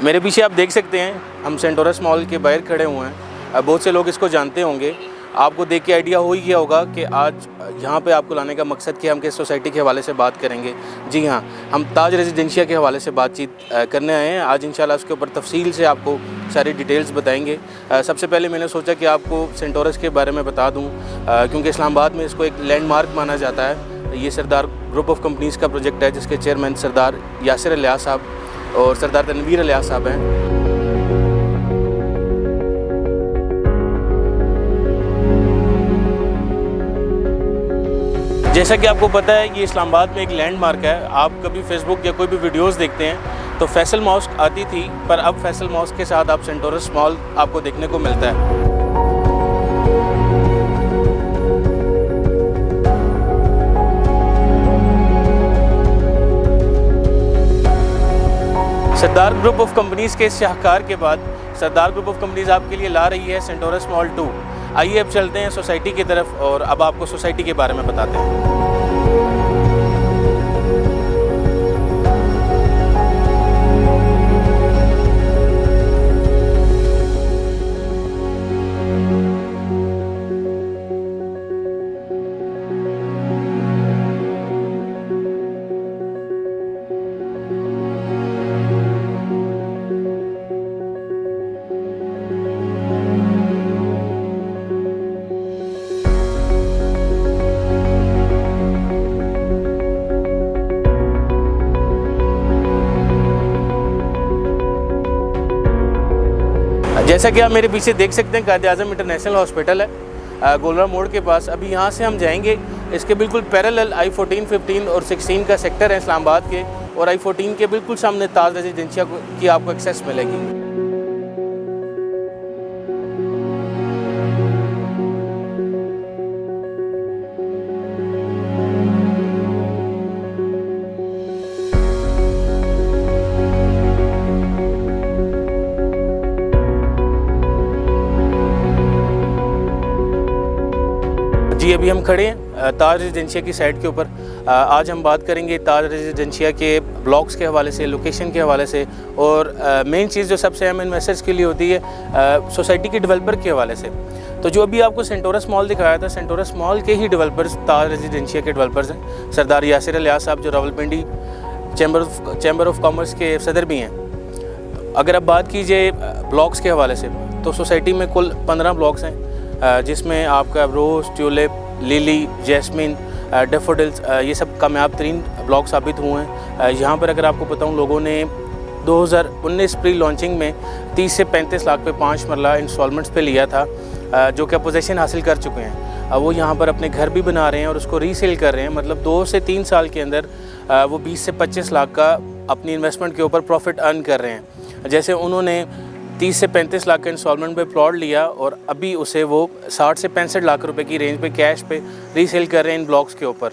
मेरे पीछे आप देख सकते हैं हम सेंटोरस मॉल के बाहर खड़े हुए हैं। बहुत से लोग इसको जानते होंगे। आपको देख के आइडिया हो ही गया होगा कि आज यहाँ पे आपको लाने का मकसद कि हम किस सोसाइटी के हवाले से बात करेंगे। जी हाँ, हम ताज रेजिडेंशिया के हवाले से बातचीत करने आए हैं। आज इंशाल्लाह उसके ऊपर तफसील से आपको सारी डिटेल्स बताएंगे। सबसे पहले मैंने सोचा कि आपको सेंटोरस के बारे में बता दूँ, क्योंकि इस्लामाबाद में इसको एक लैंडमार्क माना जाता है। ये सरदार ग्रुप ऑफ कंपनीज़ का प्रोजेक्ट है, जिसके चेयरमैन सरदार यासिर अलियास साहब और सरदार तनवीर अलियास साहब हैं। जैसा कि आपको पता है, ये इस्लामाबाद में एक लैंडमार्क है। आप कभी फेसबुक या कोई भी वीडियोस देखते हैं तो फैसल मॉस्क आती थी, पर अब फैसल मॉस्क के साथ आप सेंटोरस मॉल आपको देखने को मिलता है। सरदार ग्रुप ऑफ कंपनीज़ के इस शाहकार के बाद सरदार ग्रुप ऑफ कंपनीज़ आपके लिए ला रही है सेंटोरस मॉल 2। आइए अब चलते हैं सोसाइटी की तरफ और अब आपको सोसाइटी के बारे में बताते हैं। जैसा कि आप मेरे पीछे देख सकते हैं, कायद-ए-आज़म इंटरनेशनल हॉस्पिटल है गोलरा मोड़ के पास। अभी यहाँ से हम जाएंगे, इसके बिल्कुल पैरेलल I-14, 15 और 16 का सेक्टर है इस्लामाबाद के, और I-14 के बिल्कुल सामने ताज रेजिडेंशिया की आपको एक्सेस मिलेगी। जी, अभी हम खड़े हैं ताज रेजिडेंशिया की साइड के ऊपर। आज हम बात करेंगे ताज रेजिडेंशिया के ब्लॉक्स के हवाले से, लोकेशन के हवाले से, और मेन चीज़ जो सबसे अहम इन्वेस्टर्स के लिए होती है सोसाइटी के डेवलपर के हवाले से। तो जो अभी आपको सेंटोरस मॉल दिखाया था, सेंटोरस मॉल के ही डेवलपर्स ताज रेजिडेंशिया के डेवलपर्स हैं। सरदार यासिर अलियास साहब जो रावलपिंडी चैम्बर ऑफ कॉमर्स के सदर भी हैं। अगर अब बात कीजिए ब्लॉक्स के हवाले से, तो सोसाइटी में कुल 15 ब्लॉक्स हैं, जिसमें आपका रोज़, ट्यूलिप, लिली, जैस्मिन, डेफोडिल्स, ये सब कामयाब तरीन ब्लॉक साबित हुए हैं। यहाँ पर अगर आपको बताऊँ, लोगों ने 2019 प्री लॉन्चिंग में 30 से 35 लाख पे 5 मरला इंस्टॉलमेंट्स पे लिया था, जो कि पोजीशन हासिल कर चुके हैं। अब वो यहाँ पर अपने घर भी बना रहे हैं और उसको रीसेल कर रहे हैं। मतलब 2 से 3 साल के अंदर वो 20 से 25 लाख का अपनी इन्वेस्टमेंट के ऊपर प्रॉफिट अर्न कर रहे हैं। जैसे उन्होंने 30 से 35 लाख का इंस्टॉलमेंट पे प्लॉट लिया और अभी उसे वो 60 से 65 लाख रुपए की रेंज पे कैश पे रीसेल कर रहे हैं इन ब्लॉक्स के ऊपर।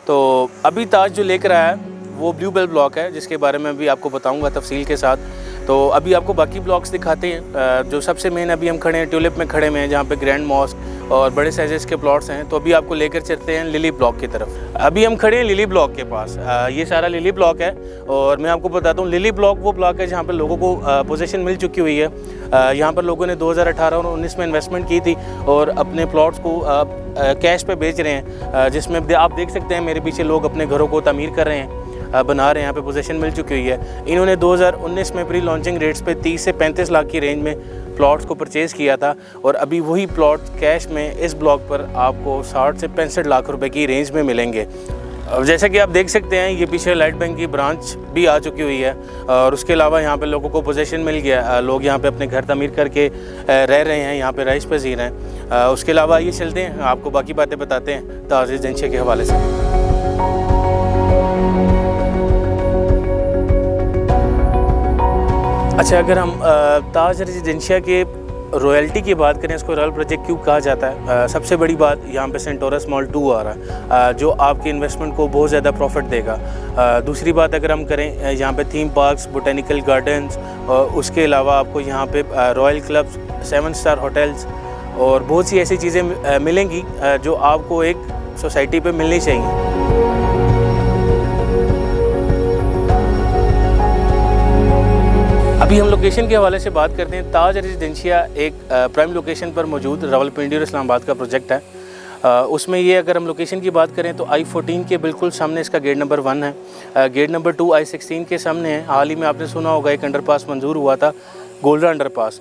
तो अभी ताज जो लेकर आया है वो ब्लू बेल ब्लॉक है, जिसके बारे में भी आपको बताऊंगा तफसील के साथ। तो अभी आपको बाकी ब्लॉक्स दिखाते हैं। जो सबसे मेन अभी हम खड़े हैं, ट्यूलिप में खड़े हुए हैं, जहाँ पे ग्रैंड मॉस्क और बड़े साइजेस के प्लॉट्स हैं। तो अभी आपको लेकर चलते हैं लिली ब्लॉक की तरफ। अभी हम खड़े हैं लिली ब्लॉक के पास। ये सारा लिली ब्लॉक है, और मैं आपको बताता हूँ, लिली ब्लॉक वो ब्लॉक है जहाँ पर लोगों को पोजीशन मिल चुकी हुई है। यहाँ पर लोगों ने 2018 और 19 में इन्वेस्टमेंट की थी और अपने प्लॉट्स को कैश पे बेच रहे हैं, जिसमें आप देख सकते हैं मेरे पीछे लोग अपने घरों को तामीर कर रहे हैं, बना रहे हैं। यहाँ पे पोजीशन मिल चुकी हुई है। इन्होंने 2019 में प्री लॉन्चिंग रेट्स पे 30 से 35 लाख की रेंज में प्लॉट्स को परचेज़ किया था, और अभी वही प्लॉट कैश में इस ब्लॉक पर आपको 60 से 65 लाख रुपए की रेंज में मिलेंगे। अब जैसा कि आप देख सकते हैं, ये पीछे लाइट बैंक की ब्रांच भी आ चुकी हुई है, और उसके अलावा यहाँ पे लोगों को पोजीशन मिल गया। लोग यहाँ पे अपने घर तामीर करके रह रहे हैं, यहाँ पे राइश पजीर हैं। उसके अलावा ये चलते हैं, आपको बाकी बातें बताते हैं ताज रेजिडेंशिया के हवाले से। अच्छा, अगर हम ताज रेजिडेंशिया के रॉयल्टी की बात करें, इसको रॉयल प्रोजेक्ट क्यों कहा जाता है, सबसे बड़ी बात यहाँ पे सेंटोरस मॉल 2 आ रहा है, जो आपके इन्वेस्टमेंट को बहुत ज़्यादा प्रॉफिट देगा। दूसरी बात अगर हम करें, यहाँ पे थीम पार्क्स, बोटेनिकल गार्डन्स, और उसके अलावा आपको यहाँ पे रॉयल क्लब्स, 7 स्टार होटल्स और बहुत सी ऐसी चीज़ें मिलेंगी जो आपको एक सोसाइटी पे मिलनी चाहिए। अभी हम लोकेशन के हवाले से बात करते हैं। ताज रेजिडेंशिया एक प्राइम लोकेशन पर मौजूद रावलपिंडी और इस्लामाबाद का प्रोजेक्ट है। उसमें ये अगर हम लोकेशन की बात करें तो I-14 के बिल्कुल सामने इसका गेट नंबर 1 है। गेट नंबर 2 I-16 के सामने है। हाल ही में आपने सुना होगा एक अंडरपास मंजूर हुआ था, गोल्डा अंडरपास,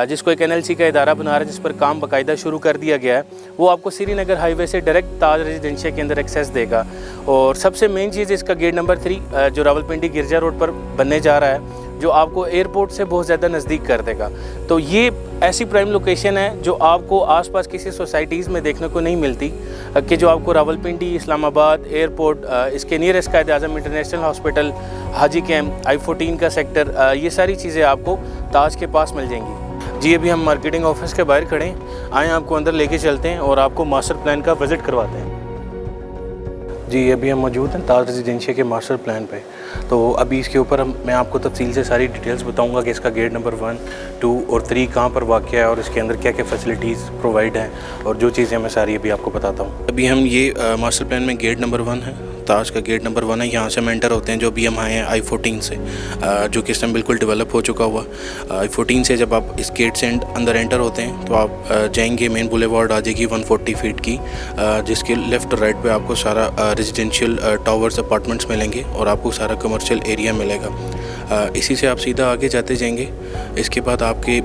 जिसको एक NLC का इदारा बना रहा है, जिस पर काम बाकायदा शुरू कर दिया गया है। वो आपको श्रीनगर हाईवे से डायरेक्ट ताज रेजिडेंशिया के अंदर एक्सेस देगा। और सबसे मेन चीज़ इसका गेट नंबर 3 जो रावलपिंडी गिरजा रोड पर बनने जा रहा है, जो आपको एयरपोर्ट से बहुत ज़्यादा नज़दीक कर देगा। तो ये ऐसी प्राइम लोकेशन है जो आपको आसपास किसी सोसाइटीज़ में देखने को नहीं मिलती, कि जो आपको रावलपिंडी, इस्लामाबाद एयरपोर्ट, इसके नियरेस्ट कायद-ए-आज़म इंटरनेशनल हॉस्पिटल, हाजी कैंप, I-14 का सेक्टर, ये सारी चीज़ें आपको ताज के पास मिल जाएंगी। जी अभी हम मार्केटिंग ऑफिस के बाहर खड़े हैं, आए आपको अंदर लेके चलते हैं और आपको मास्टर प्लान का विज़िट करवाते हैं। जी अभी हम मौजूद हैं ताज रेजिडेंशिया के मास्टर प्लान पे। तो अभी इसके ऊपर मैं आपको तफसील से सारी डिटेल्स बताऊंगा कि इसका गेट नंबर 1, 2 और 3 कहाँ पर वाक़ है और इसके अंदर क्या क्या फैसिलिटीज़ प्रोवाइड हैं और जो चीज़ें मैं सारी अभी आपको बताता हूँ। अभी हम ये मास्टर प्लान में गेट नंबर 1 है, ताज का गेट नंबर 1 है। यहाँ से हम एंटर होते हैं। जो अभी हम आए हैं I-14 से, जो कि इस टाइम बिल्कुल डेवलप हो चुका हुआ। I-14 से जब आप इस गेट से अंदर एंटर होते हैं तो आप जाएंगे, मेन बुलेवार्ड आ जाएगी 140 फीट की, जिसके लेफ़्ट और राइट पे आपको सारा रेजिडेंशियल टावर्स, अपार्टमेंट्स मिलेंगे और आपको सारा कमर्शियल एरिया मिलेगा। इसी से आप सीधा आगे जाते जाएंगे। इसके बाद आपके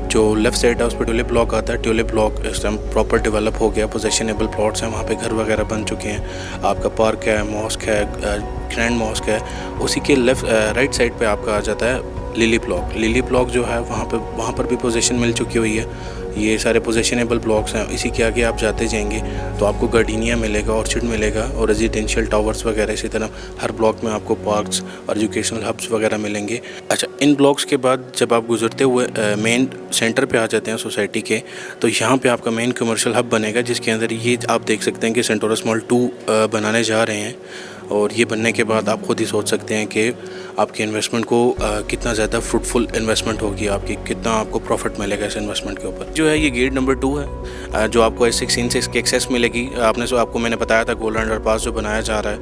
जो लेफ़्ट साइड है उस पर ट्यूलिप ब्लॉक आता है। ट्यूलिप ब्लॉक इस टाइम प्रॉपर डेवलप हो गया, पोजेशनेबल प्लॉट्स हैं, वहाँ पे घर वगैरह बन चुके हैं। आपका पार्क है, मॉस्क है, ग्रैंड मॉस्क है। उसी के राइट साइड पे आपका आ जाता है लिली ब्लॉक। लिली ब्लॉक जो है वहाँ पर भी पोजीशन मिल चुकी हुई है। ये सारे पोजेशनेबल ब्लॉक्स हैं। इसी के आगे आप जाते जाएंगे तो आपको गार्डनिया मिलेगा, ऑर्चिड मिलेगा और रेजिडेंशियल टावर्स वगैरह। इसी तरह हर ब्लॉक में आपको पार्क्स और एजुकेशनल हब्स वगैरह मिलेंगे। अच्छा, इन ब्लॉक्स के बाद जब आप गुजरते हुए मेन सेंटर पे आ जाते हैं सोसाइटी के, तो यहाँ पे आपका मेन कमर्शियल हब बनेगा, जिसके अंदर ये आप देख सकते हैं कि सेंटोरस मॉल 2 बनाने जा रहे हैं। और ये बनने के बाद आप खुद ही सोच सकते हैं कि आपके इन्वेस्टमेंट को कितना ज़्यादा फ्रूटफुल इन्वेस्टमेंट होगी आपकी, कितना आपको प्रॉफिट मिलेगा इस इन्वेस्टमेंट के ऊपर। जो है ये गेट नंबर 2 है, जो आपको I-16 से इसकी एक्सेस मिलेगी। आपको मैंने बताया था गोल्डन अंडरपास जो बनाया जा रहा है,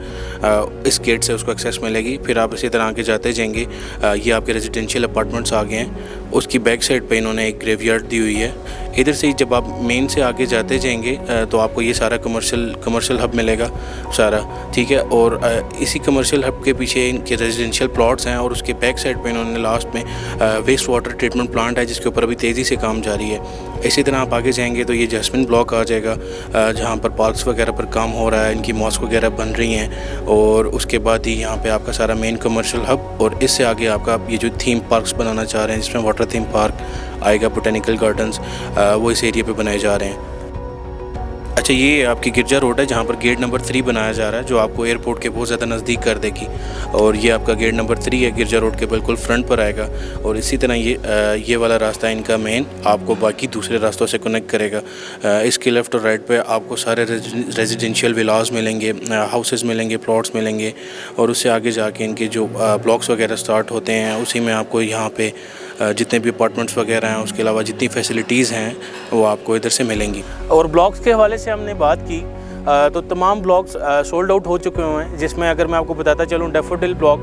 इस गेट से उसको एक्सेस मिलेगी। फिर आप इसी तरह आगे जाते जाएंगे। ये आपके रेजिडेंशियल अपार्टमेंट्स आ गए हैं। उसकी बैक साइड पे इन्होंने एक ग्रेवयार्ड दी हुई है। इधर से जब आप मेन से आगे जाते जाएंगे तो आपको ये सारा कमर्शियल हब मिलेगा सारा, ठीक है। और इसी कमर्शियल हब के पीछे इनके रेजिडेंशियल प्लॉट्स हैं और उसके बैक साइड पे इन्होंने लास्ट में वेस्ट वाटर ट्रीटमेंट प्लांट है, जिसके ऊपर अभी तेज़ी से काम जारी है। इसी तरह आप आगे जाएंगे तो ये जैस्मिन ब्लॉक आ जाएगा, जहाँ पर पार्क्स वगैरह पर काम हो रहा है, इनकी मॉस्क वगैरह बन रही हैं। और उसके बाद ही यहाँ पे आपका सारा मेन कमर्शियल हब, और इससे आगे आपका ये जो थीम पार्क्स बनाना चाह रहे हैं, जिसमें वाटर थीम पार्क आएगा, बोटेनिकल गार्डन्स, वो इस एरिया पे बनाए जा रहे हैं। अच्छा, ये आपकी गिरजा रोड है जहाँ पर गेट नंबर 3 बनाया जा रहा है, जो आपको एयरपोर्ट के बहुत ज़्यादा नज़दीक कर देगी। और ये आपका गेट नंबर 3 है, गिरजा रोड के बिल्कुल फ्रंट पर आएगा। और इसी तरह ये वाला रास्ता इनका मेन आपको बाकी दूसरे रास्तों से कनेक्ट करेगा। इसके लेफ़्ट और राइट पे आपको सारे रेजिडेंशियल विलास मिलेंगे, हाउसेस मिलेंगे, प्लॉट्स मिलेंगे। और उससे आगे जाके इनके जो ब्लॉक्स वगैरह स्टार्ट होते हैं, उसी में आपको यहाँ पे जितने भी अपार्टमेंट्स वगैरह हैं, उसके अलावा जितनी फैसिलिटीज़ हैं वो आपको इधर से मिलेंगी। और ब्लॉक्स के हवाले से हमने बात की तो तमाम ब्लॉक्स सोल्ड आउट हो चुके हुए हैं, जिसमें अगर मैं आपको बताता चलूँ, डैफोडिल ब्लॉक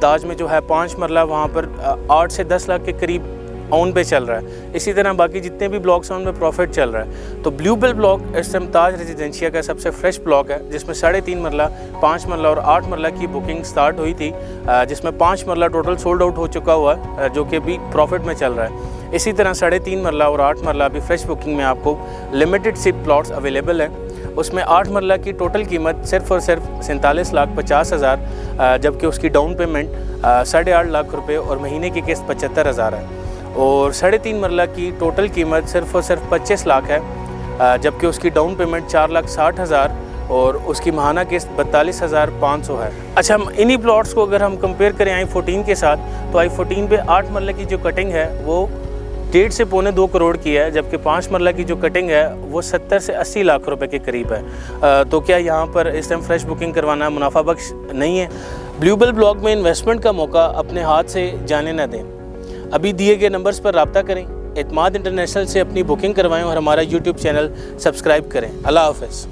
ताज में जो है 5 मरला, वहाँ पर 8 से 10 लाख के करीब ऑन पे चल रहा है। इसी तरह बाकी जितने भी ब्लॉक्स हैं उनमें प्रॉफिट चल रहा है। तो ब्लूबेल ब्लॉक इस टाइम ताज रेजिडेंशिया का सबसे फ्रेश ब्लॉक है, जिसमें 3.5 मरला, 5 मरला और 8 मरला की बुकिंग स्टार्ट हुई थी, जिसमें 5 मरला टोटल सोल्ड आउट हो चुका हुआ है, जो कि अभी प्रॉफिट में चल रहा है। इसी तरह 3.5 मरला और 8 मरला अभी फ्रेश बुकिंग में आपको लिमिटेड सिप प्लॉट्स अवेलेबल हैं। उसमें 8 मरला की टोटल कीमत सिर्फ और सिर्फ 47,50,000, जबकि उसकी डाउन पेमेंट 8.5 लाख रुपये और महीने की किस्त 75,000 है। और 3.5 मरला की टोटल कीमत सिर्फ और सिर्फ 25 लाख है, जबकि उसकी डाउन पेमेंट 4,60,000 और उसकी माहाना किस्त 42,500 है। अच्छा, हम इन्हीं प्लॉट्स को अगर हम कंपेयर करें I-14 के साथ, तो I-14 पे 8 मरले की जो कटिंग है वो 1.5 से पौने 2 करोड़ की है, जबकि 5 मरला की जो कटिंग है वो 70 से 80 लाख रुपए के करीब है। तो क्या यहाँ पर इस टाइम फ्रेश बुकिंग करवाना मुनाफा बख्श नहीं है? ब्लूबेल ब्लॉक में इन्वेस्टमेंट का मौका अपने हाथ से जाने न दें। अभी दिए गए नंबर्स पर रब्ता करें, एतमाद इंटरनेशनल से अपनी बुकिंग करवाएं और हमारा YouTube चैनल सब्सक्राइब करें। अल्लाह हाफ़िज़।